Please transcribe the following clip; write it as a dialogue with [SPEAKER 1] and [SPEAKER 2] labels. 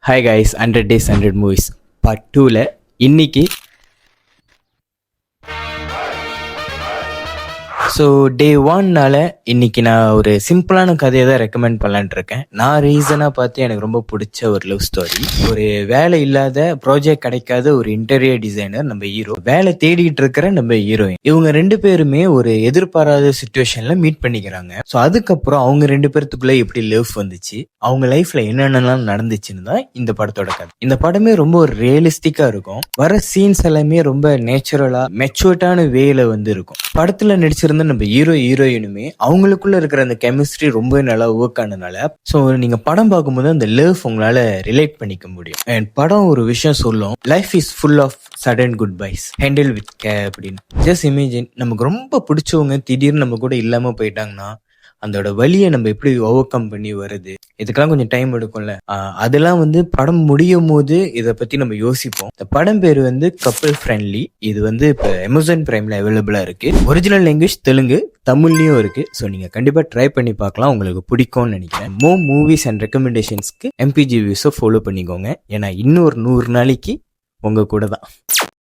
[SPEAKER 1] Hi guys, 100 Days 100 Movies part 2ல இன்னைக்கு so டே 1னால இன்னைக்கு நான் ஒரு சிம்பிளான கதையை தான் ரெக்கமெண்ட் பண்ணலான்ட்டு இருக்கேன். நான் ரீசனாக பார்த்து எனக்கு ரொம்ப பிடிச்ச ஒரு லவ் ஸ்டோரி. ஒரு வேலை இல்லாத ப்ராஜெக்ட் கிடைக்காத ஒரு இன்டீரியர் டிசைனர் நம்ம ஹீரோ, வேலை தேடிட்டு இருக்கிற நம்ம ஹீரோயின். இவங்க ரெண்டு பேருமே ஒரு எதிர்பாராத சுச்சுவேஷன்ல மீட் பண்ணிக்கிறாங்க. ஸோ அதுக்கப்புறம் அவங்க ரெண்டு பேர்த்துக்குள்ள எப்படி லவ் வந்துச்சு, அவங்க லைஃப்ல என்னென்னலாம் நடந்துச்சுன்னு தான் இந்த படத்தோட கதை. இந்த படமே ரொம்ப ஒரு ரியலிஸ்டிக்கா இருக்கும். வர சீன்ஸ் எல்லாமே ரொம்ப நேச்சுரலா மெச்சூர்டான வேல இருக்கும். படத்துல நடிச்சிருந்த நம்ம ஹீரோயினுமே அவங்களுக்குள்ள இருக்கிற அந்த கெமிஸ்ட்ரி ரொம்ப நல்லா ஒர்க் ஆனதுனால ஸோ நீங்க படம் பார்க்கும்போது அந்த லவ் உங்களால ரிலேட் பண்ணிக்க முடியும். அண்ட் படம் ஒரு விஷயம் சொல்லும், life is full of sudden goodbyes, handle with care அப்படின்னு. ஜஸ்ட் இமேஜின், நமக்கு ரொம்ப பிடிச்சவங்க திடீர்னு நம்ம கூட இல்லாம போயிட்டாங்கன்னா அதோட வழியை நம்ம எப்படி ஓவர் கம் பண்ணி வருது, இதுக்கெல்லாம் கொஞ்சம் டைம் எடுக்கும்ல. அதெல்லாம் படம் முடியும் போது இதை பத்தி நம்ம யோசிப்போம். இந்த படம் பேர் கப்பல் ஃப்ரெண்ட்லி. இது இப்போ அமேசான் பிரைம்ல அவைலபிளா இருக்கு. ஒரிஜினல் லாங்குவேஜ் தெலுங்கு, தமிழ்லயும் இருக்கு. ஸோ நீங்க கண்டிப்பா ட்ரை பண்ணி பார்க்கலாம், உங்களுக்கு பிடிக்கும்னு நினைக்கிறேன். மோர் மூவிஸ் அண்ட் ரெக்கமெண்டேஷன்ஸ்க்கு MPG வியூஸை ஃபாலோ பண்ணிக்கோங்க. ஏன்னா இன்னொரு 100 நாளைக்கு உங்க கூட தான்.